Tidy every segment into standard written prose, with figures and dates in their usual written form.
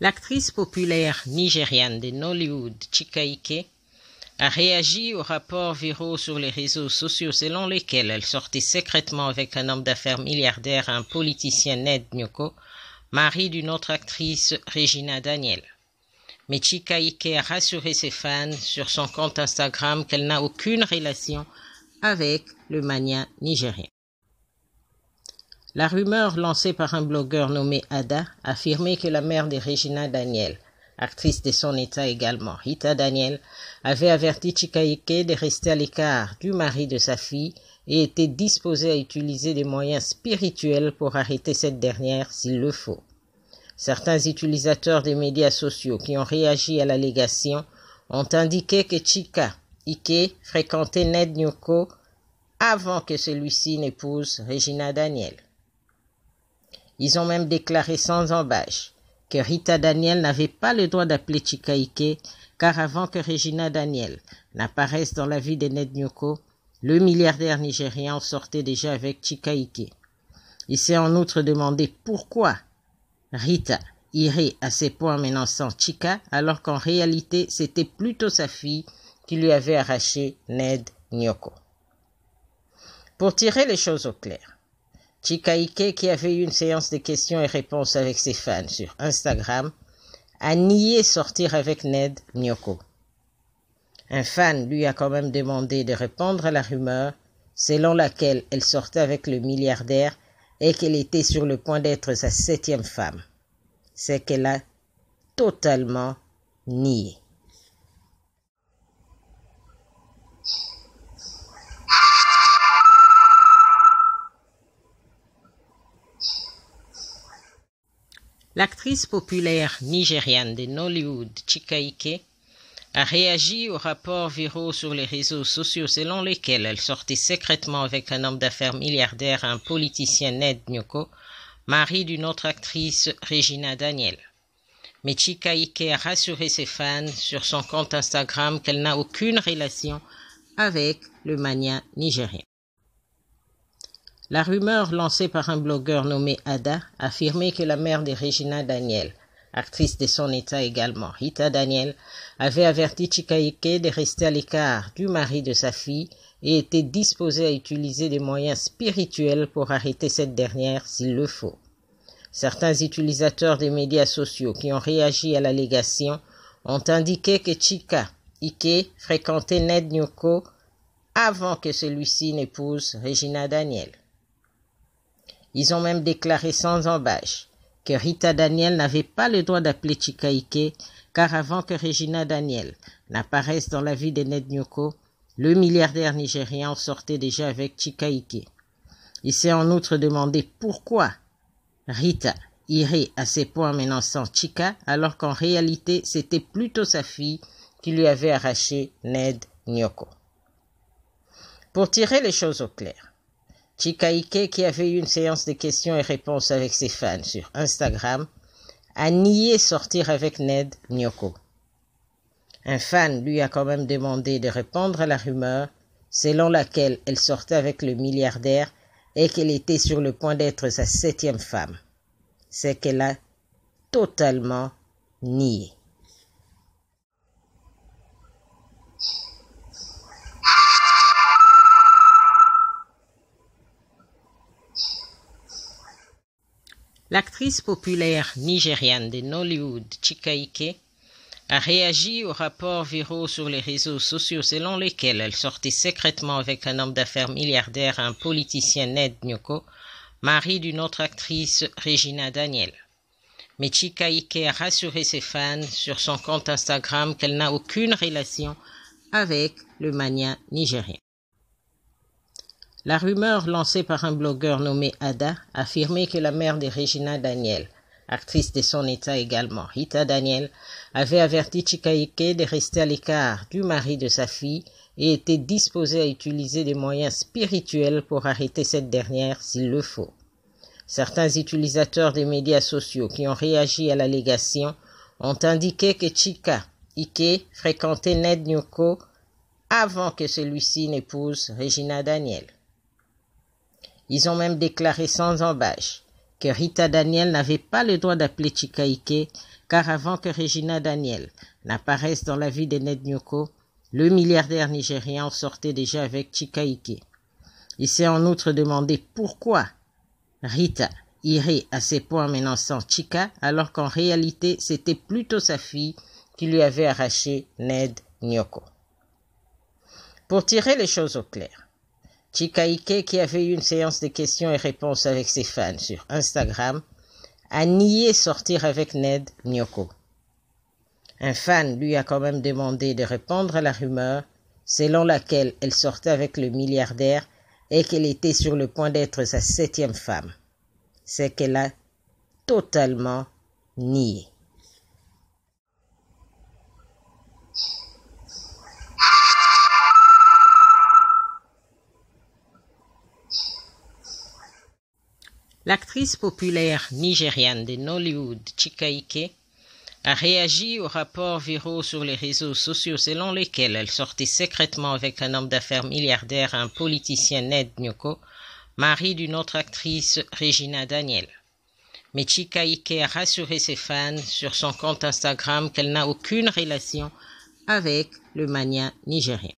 L'actrice populaire nigériane de Nollywood, Chika Ike, a réagi aux rapports viraux sur les réseaux sociaux selon lesquels elle sortait secrètement avec un homme d'affaires milliardaire, un politicien Ned Nyoko, mari d'une autre actrice, Regina Daniel. Mais Chika Ike a rassuré ses fans sur son compte Instagram qu'elle n'a aucune relation avec le mania nigérien. La rumeur lancée par un blogueur nommé Ada affirmait que la mère de Regina Daniel, actrice de son état également, Rita Daniel, avait averti Chika Ike de rester à l'écart du mari de sa fille et était disposée à utiliser des moyens spirituels pour arrêter cette dernière s'il le faut. Certains utilisateurs des médias sociaux qui ont réagi à l'allégation ont indiqué que Chika Ike fréquentait Ned Nyoko avant que celui-ci n'épouse Regina Daniel. Ils ont même déclaré sans embâche que Rita Daniel n'avait pas le droit d'appeler Chika Ike, car avant que Regina Daniel n'apparaisse dans la vie de Ned Nyoko, le milliardaire nigérian sortait déjà avec Chika Ike. Il s'est en outre demandé pourquoi Rita irait à ses points menaçant Chika, alors qu'en réalité c'était plutôt sa fille qui lui avait arraché Ned Nyoko. Pour tirer les choses au clair, Chika Ike, qui avait eu une séance de questions et réponses avec ses fans sur Instagram, a nié sortir avec Ned Nyoko. Un fan lui a quand même demandé de répondre à la rumeur selon laquelle elle sortait avec le milliardaire et qu'elle était sur le point d'être sa 7e femme. C'est qu'elle a totalement nié. L'actrice populaire nigériane de Nollywood, Chika Ike, a réagi aux rapports viraux sur les réseaux sociaux selon lesquels elle sortait secrètement avec un homme d'affaires milliardaire, un politicien Ned Nyoko, mari d'une autre actrice, Regina Daniel. Mais Chika Ike a rassuré ses fans sur son compte Instagram qu'elle n'a aucune relation avec le mania nigérien. La rumeur lancée par un blogueur nommé Ada affirmait que la mère de Regina Daniel, actrice de son état également, Rita Daniel, avait averti Chika Ike de rester à l'écart du mari de sa fille et était disposée à utiliser des moyens spirituels pour arrêter cette dernière s'il le faut. Certains utilisateurs des médias sociaux qui ont réagi à l'allégation ont indiqué que Chika Ike fréquentait Ned Nyoko avant que celui-ci n'épouse Regina Daniel. Ils ont même déclaré sans embâche que Rita Daniel n'avait pas le droit d'appeler Chika Ike, car avant que Regina Daniel n'apparaisse dans la vie de Ned Nyoko, le milliardaire nigérian sortait déjà avec Chika Ike. Il s'est en outre demandé pourquoi Rita irait à ses points menaçant Chika, alors qu'en réalité c'était plutôt sa fille qui lui avait arraché Ned Nyoko. Pour tirer les choses au clair, Chika Ike, qui avait eu une séance de questions et réponses avec ses fans sur Instagram, a nié sortir avec Ned Nyoko. Un fan lui a quand même demandé de répondre à la rumeur selon laquelle elle sortait avec le milliardaire et qu'elle était sur le point d'être sa 7e femme. C'est qu'elle a totalement nié. L'actrice populaire nigériane de Nollywood, Chika Ike, a réagi aux rapports viraux sur les réseaux sociaux selon lesquels elle sortait secrètement avec un homme d'affaires milliardaire, un politicien Ned Nyoko, mari d'une autre actrice, Regina Daniel. Mais Chika Ike a rassuré ses fans sur son compte Instagram qu'elle n'a aucune relation avec le mania nigérien. La rumeur lancée par un blogueur nommé Ada affirmait que la mère de Regina Daniel, actrice de son état également, Rita Daniel, avait averti Chika Ike de rester à l'écart du mari de sa fille et était disposée à utiliser des moyens spirituels pour arrêter cette dernière s'il le faut. Certains utilisateurs des médias sociaux qui ont réagi à l'allégation ont indiqué que Chika Ike fréquentait Ned Nyoko avant que celui-ci n'épouse Regina Daniel. Ils ont même déclaré sans embâche que Rita Daniel n'avait pas le droit d'appeler Chika Ike, car avant que Regina Daniel n'apparaisse dans la vie de Ned Nyoko, le milliardaire nigérian sortait déjà avec Chika Ike. Il s'est en outre demandé pourquoi Rita irait à ses points menaçant Chika, alors qu'en réalité c'était plutôt sa fille qui lui avait arraché Ned Nyoko. Pour tirer les choses au clair, Chika Ike, qui avait eu une séance de questions et réponses avec ses fans sur Instagram, a nié sortir avec Ned Nyoko. Un fan lui a quand même demandé de répondre à la rumeur selon laquelle elle sortait avec le milliardaire et qu'elle était sur le point d'être sa 7e femme. C'est qu'elle a totalement nié. L'actrice populaire nigériane de Nollywood, Chika Ike, a réagi aux rapports viraux sur les réseaux sociaux selon lesquels elle sortait secrètement avec un homme d'affaires milliardaire, un politicien Ned Nyoko, mari d'une autre actrice, Regina Daniel. Mais Chika Ike a rassuré ses fans sur son compte Instagram qu'elle n'a aucune relation avec le mania nigérien.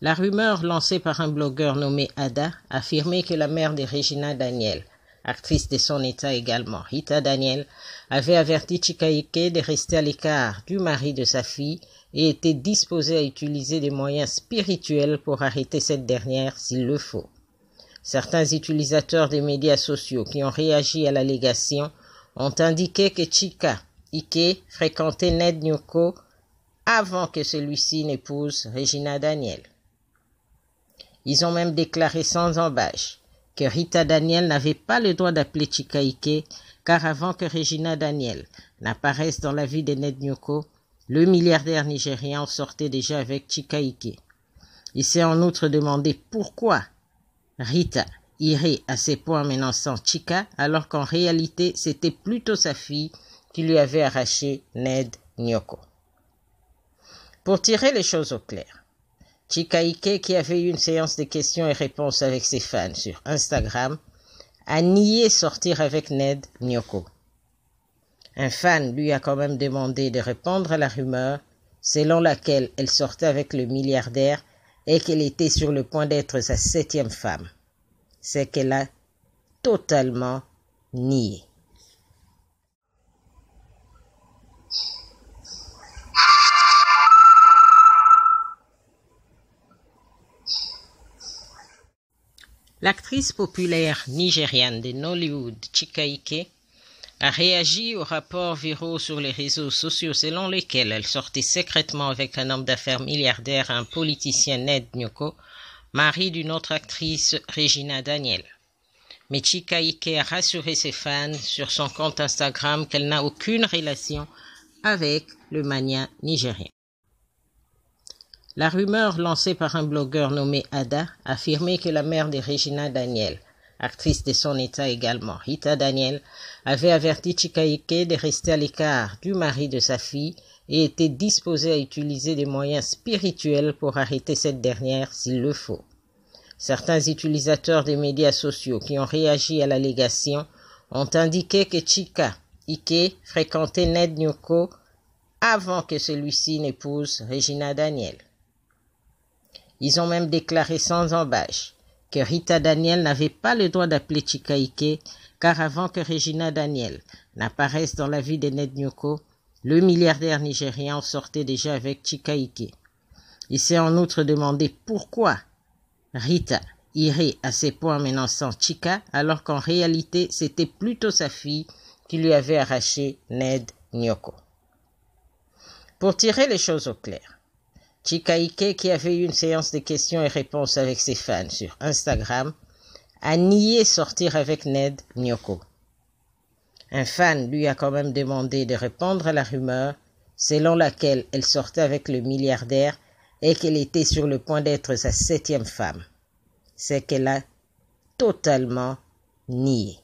La rumeur lancée par un blogueur nommé Ada affirmait que la mère de Regina Daniel, actrice de son état également, Rita Daniel, avait averti Chika Ike de rester à l'écart du mari de sa fille et était disposée à utiliser des moyens spirituels pour arrêter cette dernière s'il le faut. Certains utilisateurs des médias sociaux qui ont réagi à l'allégation ont indiqué que Chika Ike fréquentait Ned Nyoko avant que celui-ci n'épouse Regina Daniel. Ils ont même déclaré sans embâche que Rita Daniel n'avait pas le droit d'appeler Chika Ike, car avant que Regina Daniel n'apparaisse dans la vie de Ned Nyoko, le milliardaire nigérian sortait déjà avec Chika Ike. Il s'est en outre demandé pourquoi Rita irait à ses points menaçant Chika, alors qu'en réalité c'était plutôt sa fille qui lui avait arraché Ned Nyoko. Pour tirer les choses au clair, Chika Ike, qui avait eu une séance de questions et réponses avec ses fans sur Instagram, a nié sortir avec Ned Nyoko. Un fan lui a quand même demandé de répondre à la rumeur selon laquelle elle sortait avec le milliardaire et qu'elle était sur le point d'être sa 7e femme. C'est qu'elle a totalement nié. L'actrice populaire nigériane de Nollywood, Chika Ike, a réagi aux rapports viraux sur les réseaux sociaux selon lesquels elle sortait secrètement avec un homme d'affaires milliardaire, un politicien Ned Nyoko, mari d'une autre actrice, Regina Daniel. Mais Chika Ike a rassuré ses fans sur son compte Instagram qu'elle n'a aucune relation avec le mania nigérien. La rumeur lancée par un blogueur nommé Ada affirmait que la mère de Regina Daniel, actrice de son état également, Rita Daniel, avait averti Chika Ike de rester à l'écart du mari de sa fille et était disposée à utiliser des moyens spirituels pour arrêter cette dernière s'il le faut. Certains utilisateurs des médias sociaux qui ont réagi à l'allégation ont indiqué que Chika Ike fréquentait Ned Nyoko avant que celui-ci n'épouse Regina Daniel. Ils ont même déclaré sans embâche que Rita Daniel n'avait pas le droit d'appeler Chika Ike, car avant que Regina Daniel n'apparaisse dans la vie de Ned Nyoko, le milliardaire nigérian sortait déjà avec Chika Ike. Il s'est en outre demandé pourquoi Rita irait à ses points menaçant Chika, alors qu'en réalité c'était plutôt sa fille qui lui avait arraché Ned Nyoko. Pour tirer les choses au clair, Chika Ike, qui avait eu une séance de questions et réponses avec ses fans sur Instagram, a nié sortir avec Ned Nyoko. Un fan lui a quand même demandé de répondre à la rumeur selon laquelle elle sortait avec le milliardaire et qu'elle était sur le point d'être sa 7e femme. C'est qu'elle a totalement nié.